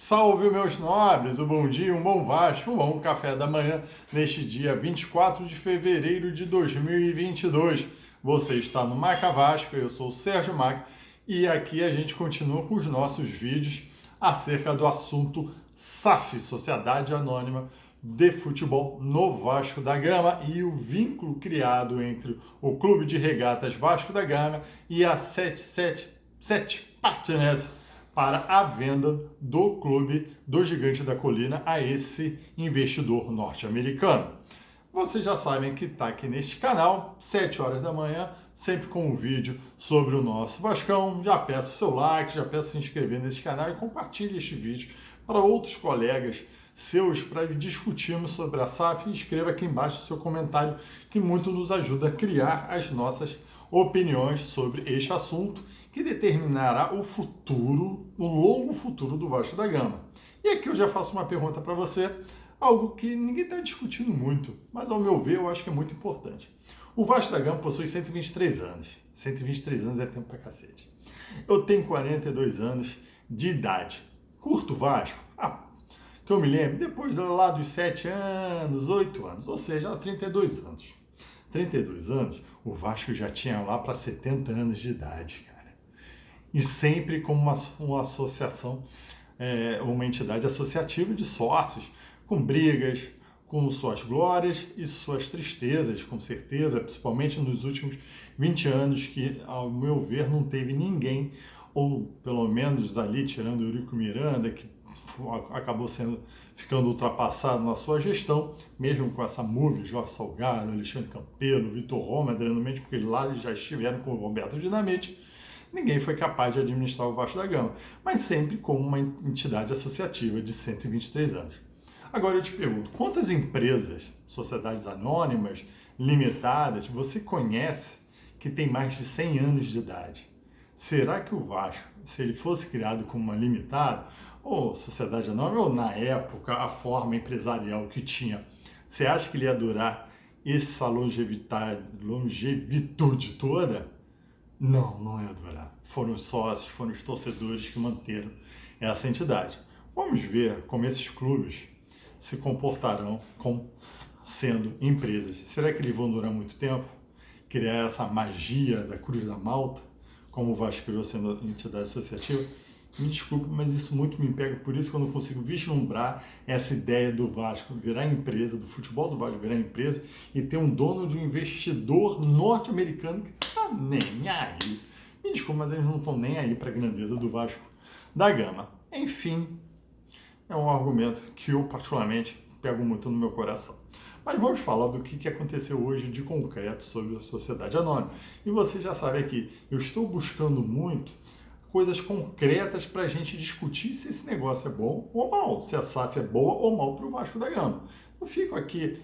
Salve, meus nobres! Um bom dia, um bom Vasco, um bom café da manhã neste dia 24 de fevereiro de 2022. Você está no Maca Vasco, eu sou o Sérgio Maca e aqui a gente continua com os nossos vídeos acerca do assunto SAF, Sociedade Anônima de Futebol no Vasco da Gama, e o vínculo criado entre o Clube de Regatas Vasco da Gama e a 777 Partners para a venda do clube do Gigante da Colina a esse investidor norte-americano. Vocês já sabem que está aqui neste canal, 7 horas da manhã, sempre com um vídeo sobre o nosso Vascão. Já peço seu like, já peço se inscrever nesse canal e compartilhe este vídeo para outros colegas seus para discutirmos sobre a SAF, e escreva aqui embaixo o seu comentário, que muito nos ajuda a criar as nossas opiniões sobre este assunto, que determinará o futuro, o longo futuro do Vasco da Gama. E aqui eu já faço uma pergunta para você, algo que ninguém está discutindo muito, mas ao meu ver eu acho que é muito importante. O Vasco da Gama possui 123 anos. 123 anos é tempo pra cacete. Eu tenho 42 anos de idade. Curto o Vasco? Que eu me lembro, depois lá dos 7 anos, 8 anos, ou seja, 32 anos. 32 anos, o Vasco já tinha lá para 70 anos de idade, cara. E sempre como uma associação, uma entidade associativa de sócios, com brigas, com suas glórias e suas tristezas, com certeza, principalmente nos últimos 20 anos, que, ao meu ver, não teve ninguém, ou pelo menos ali, tirando o Eurico Miranda, que acabou ficando ultrapassado na sua gestão, mesmo com essa move, Jorge Salgado, Alexandre Campelo, Vitor Roma, Adriano Mendes, porque lá eles já estiveram com o Roberto Dinamite, ninguém foi capaz de administrar o Vasco da Gama, mas sempre com uma entidade associativa de 123 anos. Agora eu te pergunto, quantas empresas, sociedades anônimas, limitadas, você conhece que tem mais de 100 anos de idade? Será que o Vasco, se ele fosse criado como uma limitada, ou sociedade anônima, ou na época a forma empresarial que tinha, você acha que ele ia durar essa longevitude toda? Não, não ia durar. Foram os sócios, foram os torcedores que manteram essa entidade. Vamos ver como esses clubes se comportarão sendo empresas. Será que eles vão durar muito tempo? Criar essa magia da Cruz da Malta, como o Vasco criou sendo entidade associativa? Me desculpe, mas isso muito me pega, por isso que eu não consigo vislumbrar essa ideia do Vasco virar empresa, do futebol do Vasco virar empresa e ter um dono de um investidor norte-americano que tá nem aí. Me desculpe, mas eles não estão nem aí para a grandeza do Vasco da Gama. Enfim, é um argumento que eu particularmente pego muito no meu coração. Mas vamos falar do que aconteceu hoje de concreto sobre a Sociedade Anônima. E você já sabe aqui, eu estou buscando muito coisas concretas para a gente discutir se esse negócio é bom ou mal, se a SAF é boa ou mal para o Vasco da Gama. Eu fico aqui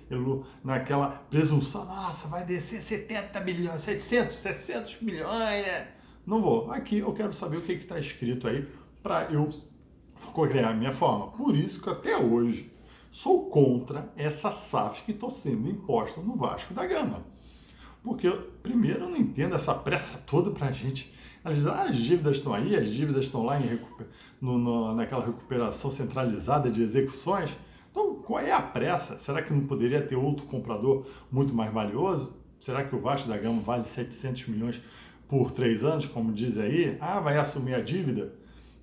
naquela presunção, nossa, vai descer 70 milhões, 700 milhões, Não vou. Aqui eu quero saber o que está escrito aí para eu criar a minha forma. Por isso que até hoje sou contra essa SAF que está sendo imposta no Vasco da Gama. Porque, primeiro, eu não entendo essa pressa toda para a gente. Elas dizem, as dívidas estão aí, as dívidas estão lá naquela recuperação centralizada de execuções. Então, qual é a pressa? Será que não poderia ter outro comprador muito mais valioso? Será que o Vasco da Gama vale 700 milhões por 3 anos, como diz aí? Vai assumir a dívida?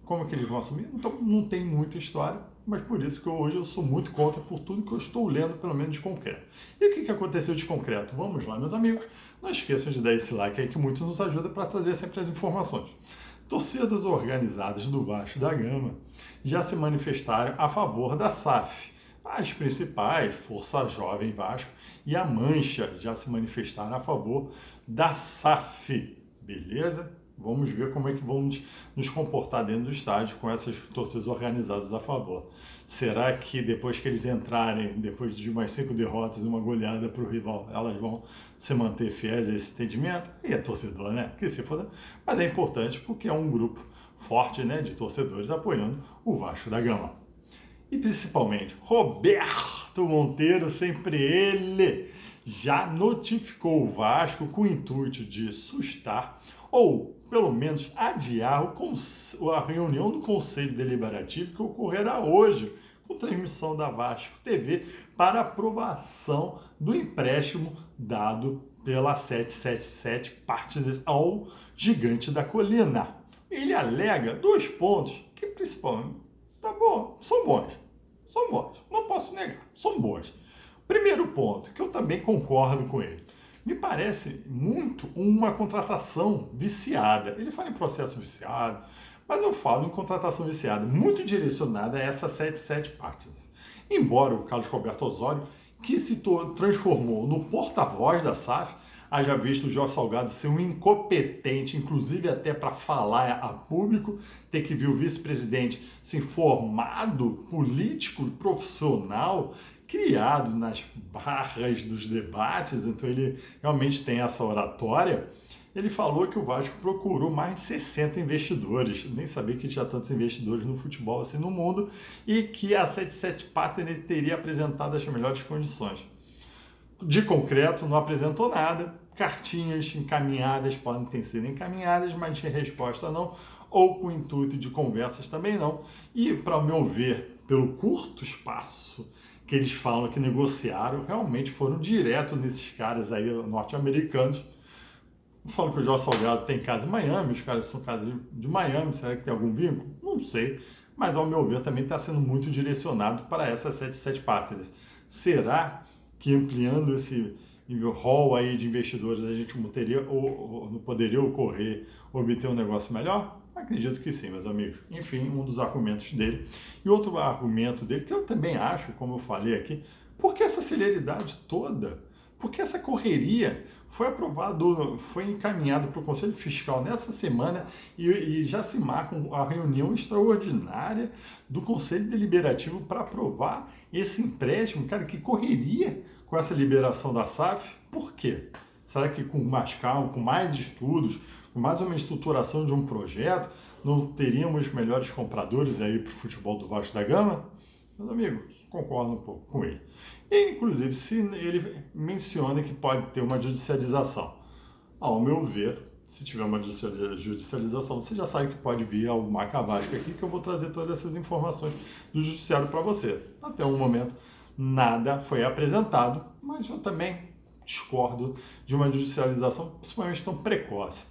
Como que eles vão assumir? Então, não tem muita história, mas por isso que hoje eu sou muito contra por tudo que eu estou lendo, pelo menos de concreto. E o que aconteceu de concreto? Vamos lá, meus amigos. Não esqueçam de dar esse like aí, que muito nos ajuda para trazer sempre as informações. Torcidas organizadas do Vasco da Gama já se manifestaram a favor da SAF. As principais, Força Jovem Vasco e a Mancha, já se manifestaram a favor da SAF. Beleza? Vamos ver como é que vamos nos comportar dentro do estádio com essas torcidas organizadas a favor. Será que depois que eles entrarem, depois de umas 5 derrotas e uma goleada para o rival, elas vão se manter fiéis a esse entendimento? E é torcedor, né? Que se foda. Mas é importante porque é um grupo forte, né, de torcedores apoiando o Vasco da Gama. E principalmente, Roberto Monteiro, sempre ele, já notificou o Vasco com o intuito de sustar ou pelo menos, adiar a reunião do Conselho Deliberativo que ocorrerá hoje, com transmissão da Vasco TV, para aprovação do empréstimo dado pela 777 Partners ao Gigante da Colina. Ele alega 2 pontos que, principalmente, tá bom, são bons, não posso negar, são bons. Primeiro ponto, que eu também concordo com ele, me parece muito uma contratação viciada. Ele fala em processo viciado, mas eu falo em contratação viciada, muito direcionada a essa 77 Partners. Embora o Carlos Roberto Osório, que se transformou no porta-voz da SAF, haja visto o Jorge Salgado ser um incompetente, inclusive até para falar a público, ter que ver o vice-presidente se formado, político, profissional, criado nas barras dos debates, então ele realmente tem essa oratória. Ele falou que o Vasco procurou mais de 60 investidores, nem sabia que tinha tantos investidores no futebol assim no mundo, e que a 77 Partners teria apresentado as melhores condições. De concreto, não apresentou nada, cartinhas encaminhadas podem ter sido encaminhadas, mas de resposta não, ou com intuito de conversas também não. E, para o meu ver, pelo curto espaço que eles falam que negociaram, realmente foram direto nesses caras aí norte-americanos. Falam que o Jorge Salgado tem casa em Miami, os caras são casa de Miami, será que tem algum vínculo? Não sei, mas ao meu ver também está sendo muito direcionado para essas 77 Partners. Será que ampliando esse rol aí de investidores a gente não poderia obter um negócio melhor? Acredito que sim, meus amigos. Enfim, um dos argumentos dele. E outro argumento dele, que eu também acho, como eu falei aqui, por que essa celeridade toda? Por que essa correria? Foi encaminhado para o Conselho Fiscal nessa semana e já se marca a reunião extraordinária do Conselho Deliberativo para aprovar esse empréstimo. Cara, que correria com essa liberação da SAF? Por quê? Será que com mais calma, com mais estudos, com mais uma estruturação de um projeto, não teríamos melhores compradores aí para o futebol do Vasco da Gama? Meus amigos, concordo um pouco com ele. E, inclusive, se ele menciona que pode ter uma judicialização. Ao meu ver, se tiver uma judicialização, você já sabe que pode vir ao Marca Vasco aqui, que eu vou trazer todas essas informações do judiciário para você. Até o momento, nada foi apresentado, mas eu também discordo de uma judicialização, principalmente tão precoce.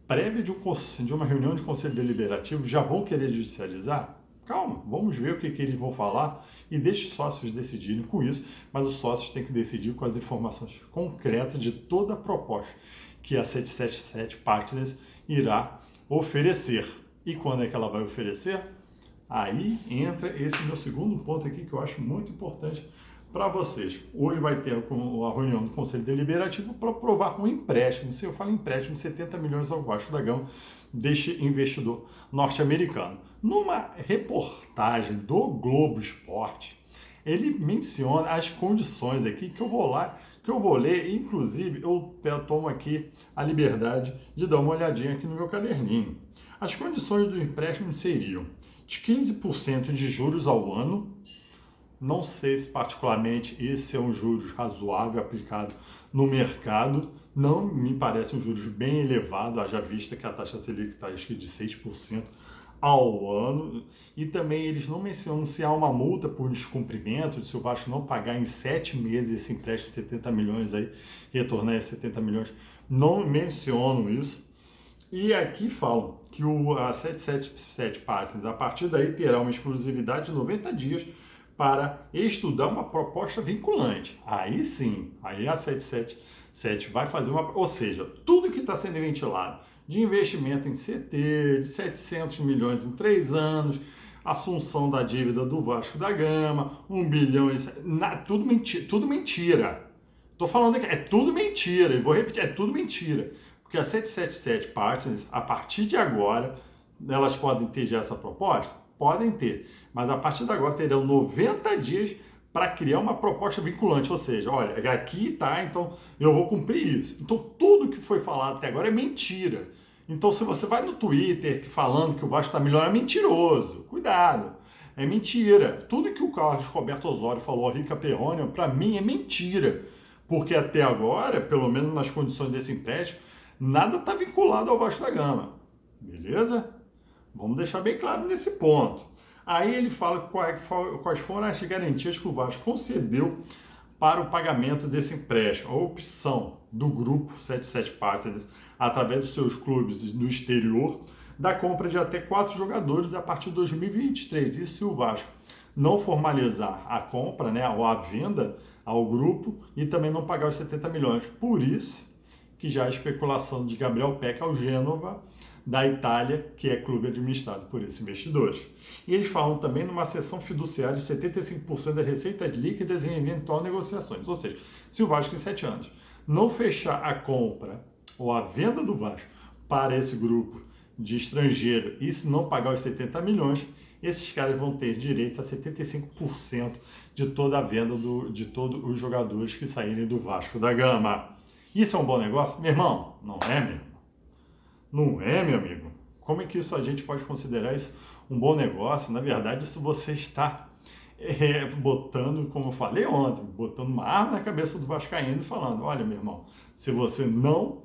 Prévia de uma reunião de conselho deliberativo, já vão querer judicializar? Calma, vamos ver o que eles vão falar e deixe os sócios decidirem com isso, mas os sócios têm que decidir com as informações concretas de toda a proposta que a 777 Partners irá oferecer. E quando é que ela vai oferecer? Aí entra esse meu segundo ponto aqui que eu acho muito importante para vocês. Hoje vai ter a reunião do Conselho Deliberativo para aprovar um empréstimo. Se eu falo empréstimo, 70 milhões ao Vasco da Gama deste investidor norte-americano. Numa reportagem do Globo Esporte, ele menciona as condições aqui que eu vou ler, inclusive eu tomo aqui a liberdade de dar uma olhadinha aqui no meu caderninho. As condições do empréstimo seriam de 15% de juros ao ano. Não sei se particularmente esse é um juros razoável aplicado no mercado. Não me parece um juros bem elevado, haja vista que a taxa Selic está acho que de 6% ao ano. E também eles não mencionam se há uma multa por descumprimento, se o Vasco não pagar em 7 meses esse empréstimo de 70 milhões aí, retornar esses 70 milhões. Não mencionam isso. E aqui falam que a 777 Partners, a partir daí, terá uma exclusividade de 90 dias para estudar uma proposta vinculante. Aí sim, aí a 777 vai fazer ou seja, tudo que está sendo ventilado de investimento em CT, de 700 milhões em 3 anos, assunção da dívida do Vasco da Gama, 1 bilhão, tudo mentira. Estou falando aqui, é tudo mentira, e vou repetir, é tudo mentira. Porque a 777 Partners, a partir de agora, elas podem ter já essa proposta? Podem ter, mas a partir de agora terão 90 dias para criar uma proposta vinculante, ou seja, olha, aqui tá, então eu vou cumprir isso. Então tudo que foi falado até agora é mentira. Então se você vai no Twitter falando que o Vasco está melhor, é mentiroso. Cuidado, é mentira. Tudo que o Carlos Roberto Osório falou a Rica Perrone, para mim é mentira. Porque até agora, pelo menos nas condições desse empréstimo, Nada está vinculado ao Vasco da Gama, beleza? Vamos deixar bem claro nesse ponto. Aí ele fala quais foram as garantias que o Vasco concedeu para o pagamento desse empréstimo. A opção do grupo 77 Partners, através dos seus clubes no exterior, da compra de até 4 jogadores a partir de 2023. E se o Vasco não formalizar a compra, né, ou a venda ao grupo e também não pagar os 70 milhões. Por isso que já há especulação de Gabriel Peck ao Gênova, da Itália, que é clube administrado por esses investidores. E eles falam também numa cessão fiduciária de 75% das receitas líquidas em eventual negociações. Ou seja, se o Vasco em 7 anos não fechar a compra ou a venda do Vasco para esse grupo de estrangeiro e se não pagar os 70 milhões, esses caras vão ter direito a 75% de toda a venda de todos os jogadores que saírem do Vasco da Gama. Isso é um bom negócio? Meu irmão, não é, meu irmão. Não é, meu amigo. Como é que isso a gente pode considerar isso um bom negócio? Na verdade, isso você está botando, como eu falei ontem, botando uma arma na cabeça do vascaíno e falando, olha, meu irmão, se você não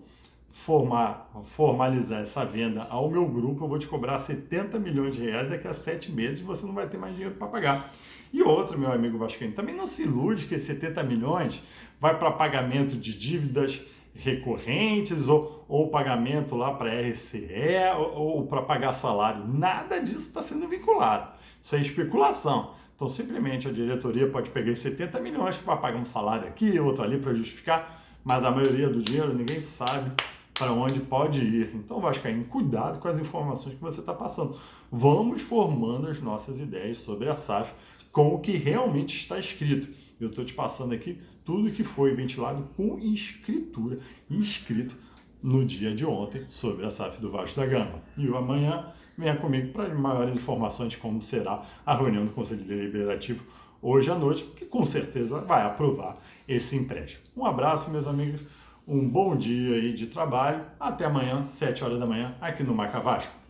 formalizar essa venda ao meu grupo, eu vou te cobrar 70 milhões de reais daqui a 7 meses e você não vai ter mais dinheiro para pagar. E outra, meu amigo vascaíno, também não se ilude que esses 70 milhões vai para pagamento de dívidas recorrentes ou pagamento lá para RCE ou para pagar salário. Nada disso está sendo vinculado. Isso é especulação. Então, simplesmente a diretoria pode pegar esses 70 milhões para pagar um salário aqui, outro ali para justificar, mas a maioria do dinheiro ninguém sabe para onde pode ir. Então, vascaíno, cuidado com as informações que você está passando. Vamos formando as nossas ideias sobre a SAF com o que realmente está escrito. Eu estou te passando aqui tudo que foi ventilado com escritura, escrito no dia de ontem sobre a SAF do Vasco da Gama. E amanhã venha comigo para maiores informações de como será a reunião do Conselho Deliberativo hoje à noite, que com certeza vai aprovar esse empréstimo. Um abraço, meus amigos, um bom dia aí de trabalho. Até amanhã, 7 horas da manhã, aqui no Maca Vasco.